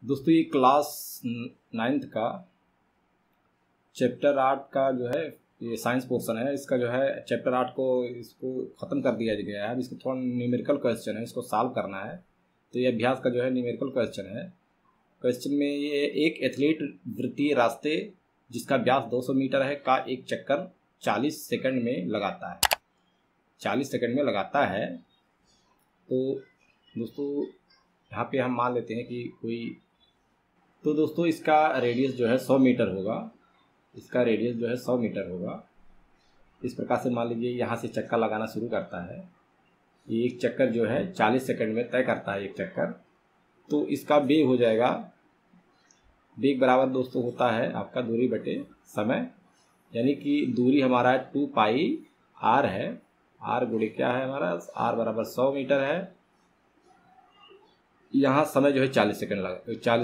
दोस्तों ये class 9th का चैप्टर 8 का जो है ये साइंस पोर्शन है। इसका जो है चैप्टर 8 को इसको ख़त्म कर दिया गया है। अब इसको थोड़ा न्यूमेरिकल क्वेश्चन है, इसको सॉल्व करना है। तो ये अभ्यास का जो है न्यूमेरिकल क्वेश्चन है। क्वेश्चन में ये एक एथलीट वृत्तीय रास्ते जिसका व्यास 200 मीटर है का एक चक्कर 40 सेकंड में लगाता है। 40 सेकंड में लगाता है। तो दोस्तों यहाँ पे हम मान लेते हैं कि तो दोस्तों इसका रेडियस जो है 100 मीटर होगा। इसका रेडियस जो है 100 मीटर होगा। इस प्रकार से मान लीजिए यहाँ से चक्कर लगाना शुरू करता है। ये एक चक्कर जो है 40 सेकंड में तय करता है एक चक्कर। तो इसका वेग हो जाएगा, वेग बराबर दोस्तों होता है आपका दूरी बटे समय, यानी कि दूरी हमारा 2 पाई आर है। आर गुणे क्या है हमारा, आर बराबर 100 मीटर है। यहाँ समय जो है 40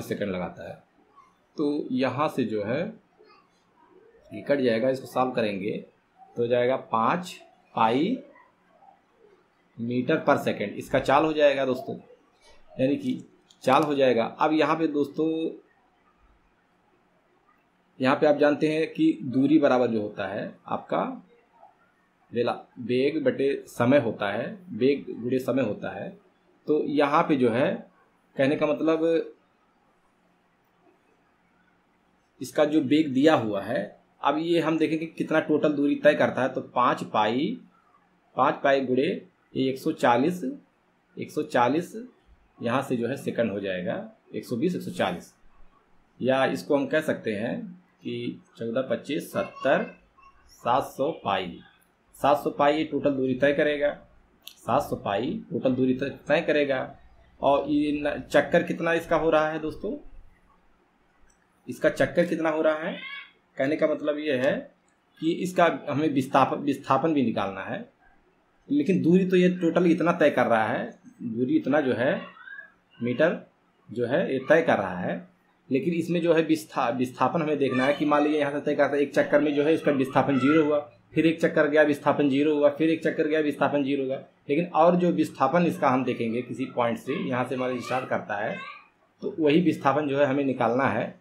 सेकंड लगाता है। तो यहाँ से जो है ये कट जाएगा, इसको सॉल्व करेंगे तो हो जाएगा 5 पाई मीटर पर सेकंड। इसका चाल हो जाएगा दोस्तों, यानी कि चाल हो जाएगा। अब यहाँ पे दोस्तों यहाँ पे आप जानते हैं कि दूरी बराबर जो होता है आपका वेग बटे समय होता है, वेग गुणे समय होता है। तो यहाँ पे जो है कहने का मतलब इसका जो वेग दिया हुआ है, अब ये हम देखेंगे कितना टोटल दूरी तय करता है। तो 5 पाई गुणे ये 140 यहाँ से जो है सेकंड हो जाएगा 120 या इसको हम कह सकते हैं कि 14 25 70 700 पाई। 700 पाई ये टोटल दूरी तय करेगा। 700 पाई टोटल दूरी तय करेगा। और ये चक्कर कितना इसका हो रहा है दोस्तों, इसका चक्कर कितना हो रहा है, कहने का मतलब ये है कि इसका हमें विस्थापन भी निकालना है। लेकिन दूरी तो ये टोटल इतना तय कर रहा है, दूरी इतना जो है मीटर जो है ये तय कर रहा है। लेकिन इसमें जो है विस्थापन हमें देखना है कि मान लीजिए यहाँ से तय करता है एक चक्कर में जो है इसका विस्थापन 0 हुआ, फिर एक चक्कर गया विस्थापन 0 हुआ, फिर एक चक्कर गया विस्थापन 0 हुआ। लेकिन और जो विस्थापन इसका हम देखेंगे किसी पॉइंट से, यहाँ से मान लीजिए स्टार्ट करता है तो वही विस्थापन जो है हमें निकालना है।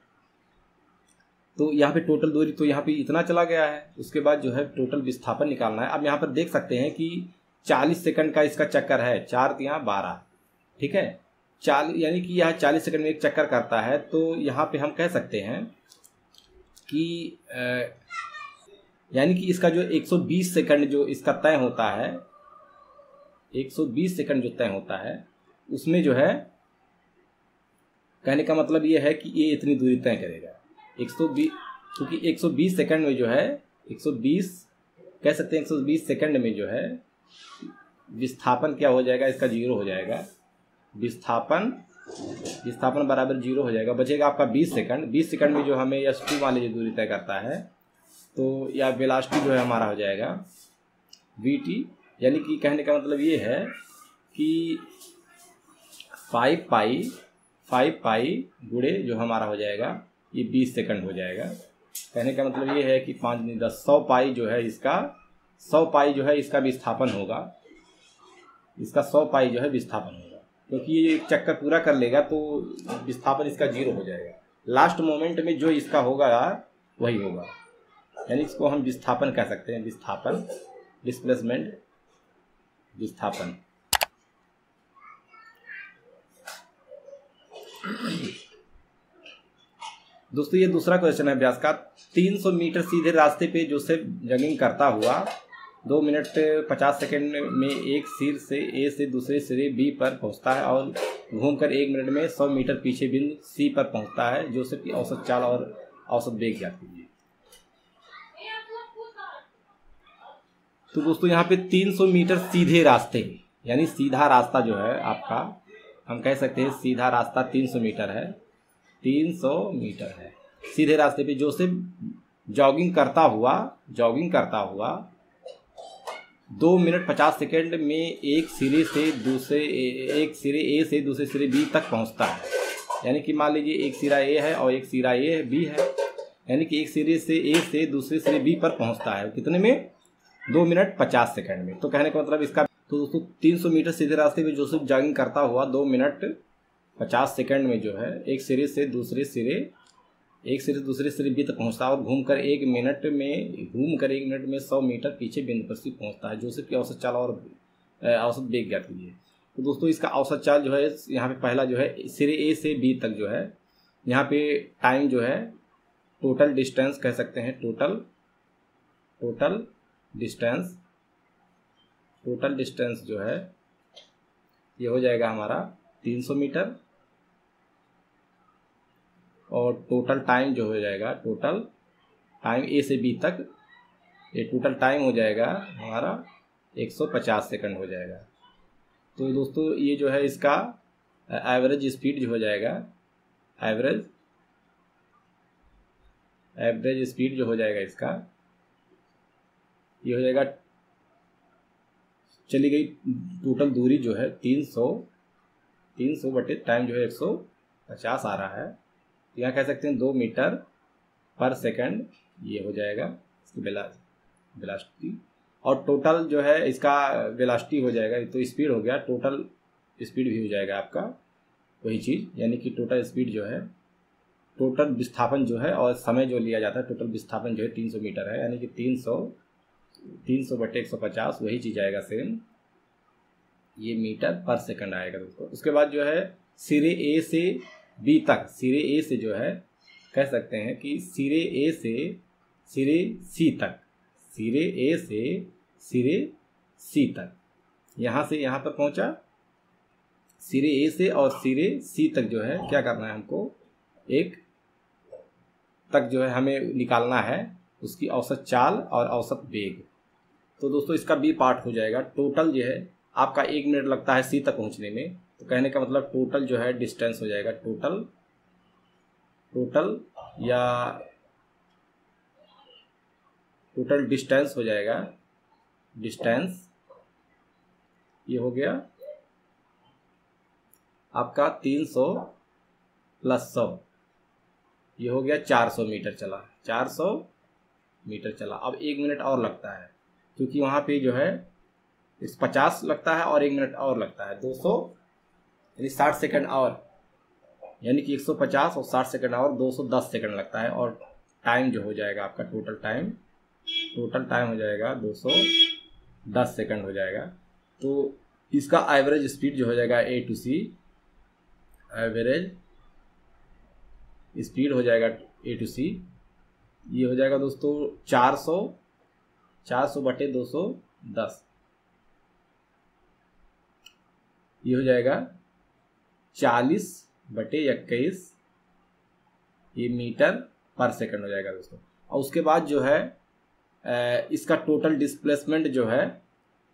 तो यहाँ पे टोटल दूरी तो यहाँ पे इतना चला गया है, उसके बाद जो है टोटल विस्थापन निकालना है। अब यहाँ पर देख सकते हैं कि 40 सेकंड का इसका चक्कर है, 4 तिया 12, ठीक है। 40 यानी कि यह 40 सेकंड में एक चक्कर करता है। तो यहाँ पे हम कह सकते हैं कि यानी कि इसका जो 120 सेकंड जो इसका तय होता है, 120 सेकंड जो तय होता है उसमें जो है कहने का मतलब ये है कि ये इतनी दूरी तय करेगा 120, क्योंकि 120 सेकंड में जो है 120 कह सकते हैं 120 सेकंड में जो है विस्थापन क्या हो जाएगा, इसका 0 हो जाएगा। विस्थापन बराबर 0 हो जाएगा। बचेगा आपका 20 सेकंड। 20 सेकंड में जो हमें s2 मान लीजिए दूरी तय करता है, तो या वेलोसिटी जो है हमारा हो जाएगा vt। यानी कि कहने का मतलब ये है कि 5 पाई गुणे जो हमारा हो जाएगा ये 20 सेकंड हो जाएगा। कहने का मतलब ये है कि 5 नहीं 10 100 पाई जो है इसका 100 पाई जो है इसका विस्थापन होगा। इसका 100 पाई जो है विस्थापन होगा, क्योंकि ये एक चक्कर पूरा कर लेगा तो विस्थापन इसका 0 हो जाएगा। लास्ट मोमेंट में जो इसका होगा वही होगा, यानी इसको हम विस्थापन कह सकते हैं। विस्थापन, डिस्प्लेसमेंट, विस्थापन। दोस्तों ये दूसरा क्वेश्चन है अभ्यास का। 300 मीटर सीधे रास्ते पे जोसेफ जॉगिंग करता हुआ 2 मिनट 50 सेकंड में एक सिर से ए से दूसरे सिरे बी पर पहुंचता है और घूमकर 1 मिनट में 100 मीटर पीछे बिंदु सी पर पहुंचता है। जोसेफ की औसत चाल और औसत वेग ज्ञात कीजिए। तो दोस्तों यहाँ पे 300 मीटर सीधे रास्ते, यानी सीधा रास्ता जो है आपका, हम कह सकते हैं सीधा रास्ता 300 मीटर है। 300 मीटर है सीधे रास्ते पे जोसेफ जॉगिंग करता हुआ 2 मिनट 50 सेकंड में एक सिरे ए से दूसरे सिरे बी तक पहुंचता है। यानी कि मान लीजिए एक सिरा ए है और एक सिरा ए बी है, यानी कि एक सिरे से ए से दूसरे सिरे बी पर पहुंचता है कितने में, 2 मिनट 50 सेकंड में। तो कहने का मतलब इसका, तो दोस्तों 300 मीटर सीधे रास्ते पे जोसेफ जॉगिंग करता हुआ 2 मिनट 50 सेकंड में जो है एक सिरे से दूसरे सिरे बी तक पहुंचता है और घूमकर 1 मिनट में 100 मीटर पीछे बिंदु पर से पहुंचता है, जोसेफ की औसत चाल और औसत वेग ज्ञात कीजिए। तो दोस्तों इसका औसत चाल जो है यहाँ पे पहला जो है सिरे ए से बी तक जो है, यहाँ पे टाइम जो है टोटल डिस्टेंस कह सकते हैं, टोटल डिस्टेंस जो है ये हो जाएगा हमारा 300 मीटर, और टोटल टाइम जो हो जाएगा, टोटल टाइम ए से बी तक, ये टोटल टाइम हो जाएगा हमारा 150 सेकंड हो जाएगा। तो दोस्तों ये जो है इसका एवरेज स्पीड जो हो जाएगा, एवरेज स्पीड जो हो जाएगा इसका, ये हो जाएगा, चली गई टोटल दूरी जो है 300 बटे टाइम जो है 150 आ रहा है, यहाँ कह सकते हैं 2 मीटर पर सेकंड ये हो जाएगा इसकी वेलोसिटी, और टोटल जो है इसका वेलोसिटी हो जाएगा, तो स्पीड हो गया, टोटल स्पीड भी हो जाएगा आपका वही चीज़, यानी कि टोटल स्पीड जो है, टोटल विस्थापन जो है और समय जो लिया जाता है, टोटल विस्थापन जो है 300 मीटर है, यानी कि 300 बटे 150 वही चीज़ आएगा सेम, ये मीटर पर सेकंड आएगा दोस्तों। उसके बाद जो है सिरे ए से बी तक, सिरे ए से जो है कह सकते हैं कि सिरे ए से सिरे सी तक, सिरे ए से सिरे सी तक, यहाँ से यहाँ पर पहुँचा, सिरे ए से और सिरे सी तक जो है क्या करना है हमको, एक तक जो है हमें निकालना है उसकी औसत चाल और औसत वेग। तो दोस्तों इसका बी पार्ट हो जाएगा, टोटल जो है आपका 1 मिनट लगता है सी तक पहुंचने में, तो कहने का मतलब टोटल जो है डिस्टेंस हो जाएगा, टोटल डिस्टेंस हो जाएगा, डिस्टेंस ये हो गया आपका 300 प्लस 100, ये हो गया 400 मीटर चला, 400 मीटर चला। अब 1 मिनट और लगता है, क्योंकि वहाँ पे जो है इस 50 लगता है और 1 मिनट और लगता है, 200 यानी 60 सेकंड और, यानी कि 150 और 60 सेकंड और 210 सेकंड लगता है, और टाइम जो हो जाएगा आपका टोटल टाइम हो जाएगा 210 सेकंड हो जाएगा। तो इसका एवरेज स्पीड जो हो जाएगा ए टू सी, एवरेज स्पीड हो जाएगा ए टू सी, ये हो जाएगा दोस्तों 400 बटे 210, ये हो जाएगा 40 बटे 21, ये मीटर पर सेकंड हो जाएगा दोस्तों। और उसके बाद जो है इसका टोटल डिस्प्लेसमेंट जो है,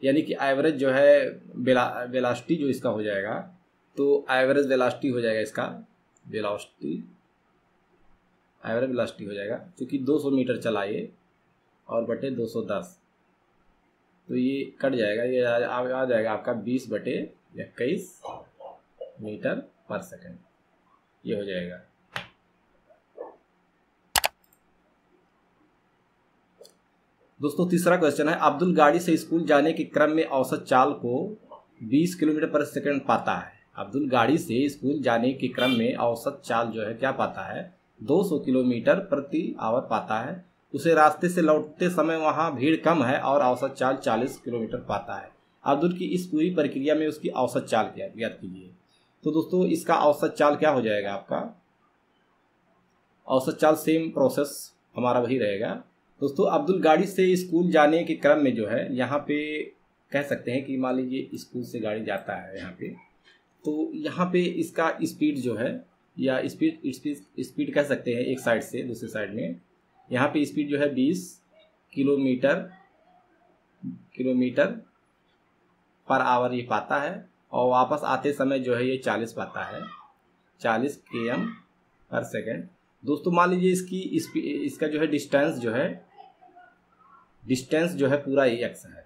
यानी कि एवरेज जो है वेलोसिटी जो इसका हो जाएगा, तो एवरेज वेलोसिटी हो जाएगा इसका, एवरेज वेलोसिटी हो जाएगा, क्योंकि 200 मीटर चला ये और बटे 210, तो ये कट जाएगा, ये आ जाएगा आपका 20 बटे 21 मीटर पर सेकंड, ये हो जाएगा। दोस्तों तीसरा क्वेश्चन है, अब्दुल गाड़ी से स्कूल जाने के क्रम में औसत चाल को 20 किलोमीटर पर सेकंड पाता है। अब्दुल गाड़ी से स्कूल जाने के क्रम में औसत चाल जो है क्या पाता है, 200 किलोमीटर प्रति आवर पाता है। उसे रास्ते से लौटते समय वहां भीड़ कम है और औसत चाल 40 किलोमीटर पाता है। अब्दुल की इस पूरी प्रक्रिया में उसकी औसत चाल ज्ञात कीजिए। तो दोस्तों इसका औसत चाल क्या हो जाएगा आपका, औसत चाल सेम प्रोसेस हमारा वही रहेगा। दोस्तों अब्दुल गाड़ी से स्कूल जाने के क्रम में जो है यहाँ पे कह सकते हैं कि मान लीजिए स्कूल से गाड़ी जाता है यहाँ पे, तो यहाँ पे इसका स्पीड जो है या स्पीड कह सकते हैं एक साइड से दूसरी साइड में, यहाँ पे स्पीड जो है 20 किलोमीटर पर आवर ये पाता है, और वापस आते समय जो है ये 40 पाता है, 40 km पर सेकेंड। दोस्तों मान लीजिए इसका जो है डिस्टेंस जो है पूरा x है।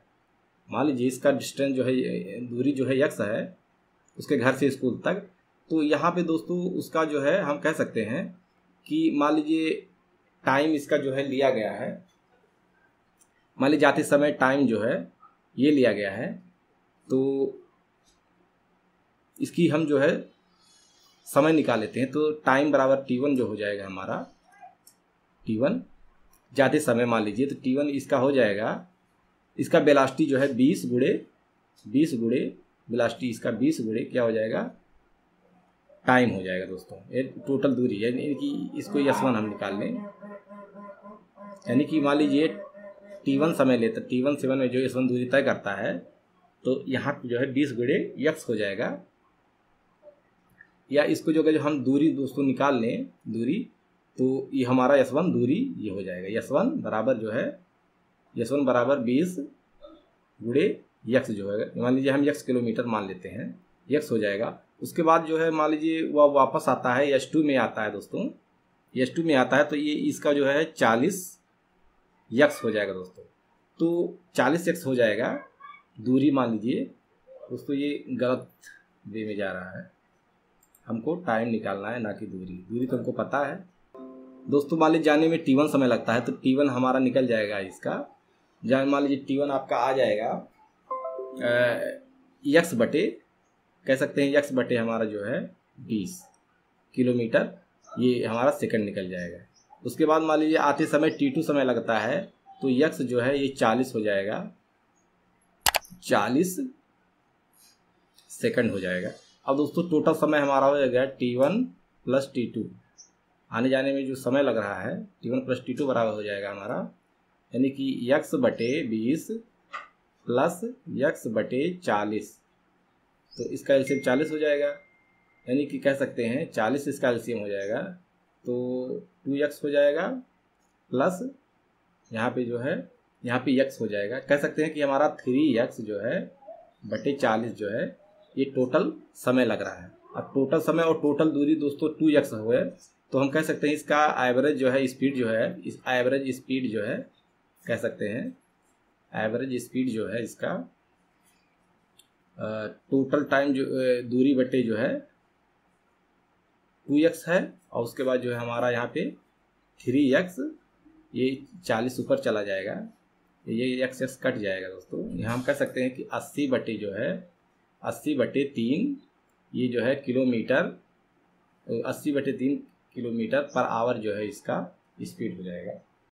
मान लीजिए इसका डिस्टेंस जो है दूरी जो है x है उसके घर से स्कूल तक, तो यहाँ पे दोस्तों उसका जो है हम कह सकते हैं कि मान लीजिए टाइम इसका जो है लिया गया है, मान लीजिए जाते समय टाइम जो है ये लिया गया है, तो इसकी हम जो है समय निकाल लेते हैं तो टाइम बराबर T1 जो हो जाएगा हमारा, T1 जाते समय मान लीजिए तो T1 इसका हो जाएगा, इसका वेलोसिटी जो है 20 गुणे वेलोसिटी इसका 20 गुणे क्या हो जाएगा, टाइम हो जाएगा दोस्तों। ये टोटल दूरी यानी कि इसको S1 हम निकाल लें, यानी कि मान लीजिए T1 समय लेता, T1 7 में जो S1 दूरी तय करता है तो यहाँ जो है 20 गुणे x हो जाएगा। या इसको जो हम दूरी दोस्तों निकाल लें दूरी, तो ये हमारा S1 दूरी ये हो जाएगा, S1 बराबर जो है S1 बराबर 20 गुणे x जो है, मान लीजिए हम x किलोमीटर मान लेते हैं, x हो जाएगा। उसके बाद जो है मान लीजिए वह वापस आता है S2 में आता है दोस्तों, S2 में आता है तो ये इसका जो है 40x हो जाएगा दोस्तों। तो 40x हो जाएगा दूरी, मान लीजिए दोस्तों ये गलत वे में जा रहा है, हमको टाइम निकालना है ना कि दूरी तो हमको पता है दोस्तों। मान लीजिए जाने में T1 समय लगता है तो T1 हमारा निकल जाएगा इसका, जहाँ मान लीजिए T1 आपका आ जाएगा x बटे, कह सकते हैं x बटे हमारा जो है 20 किलोमीटर, ये हमारा सेकंड निकल जाएगा। उसके बाद मान लीजिए आते समय T2 समय लगता है तो x जो है ये 40 हो जाएगा, 40 सेकंड हो जाएगा। अब दोस्तों टोटल समय हमारा हो जाएगा T1 प्लस T2, आने जाने में जो समय लग रहा है T1 प्लस T2 बराबर हो जाएगा हमारा, यानी कि x बटे 20 प्लस x बटे 40, तो इसका एलसीएम 40 हो जाएगा, यानी कि कह सकते हैं 40 इसका एलसीएम हो जाएगा तो 2x हो जाएगा प्लस यहाँ पे जो है यहाँ पे x हो जाएगा। कह सकते हैं कि हमारा 3x जो है बटे 40 जो है ये टोटल समय लग रहा है। अब टोटल समय और टोटल दूरी दोस्तों 2x हुए तो हम कह सकते हैं इसका एवरेज जो है स्पीड जो है, इस एवरेज स्पीड जो है कह सकते हैं एवरेज स्पीड जो है इसका टोटल टाइम जो दूरी बटे जो है 2x है, और उसके बाद जो है हमारा यहाँ पे 3x, ये 40 ऊपर चला जाएगा, ये x कट जाएगा दोस्तों। यहाँ हम कह सकते हैं कि 80 बटे जो है 80 बटे 3 ये जो है किलोमीटर, 80 बटे 3 किलोमीटर पर आवर जो है इसका स्पीड हो जाएगा।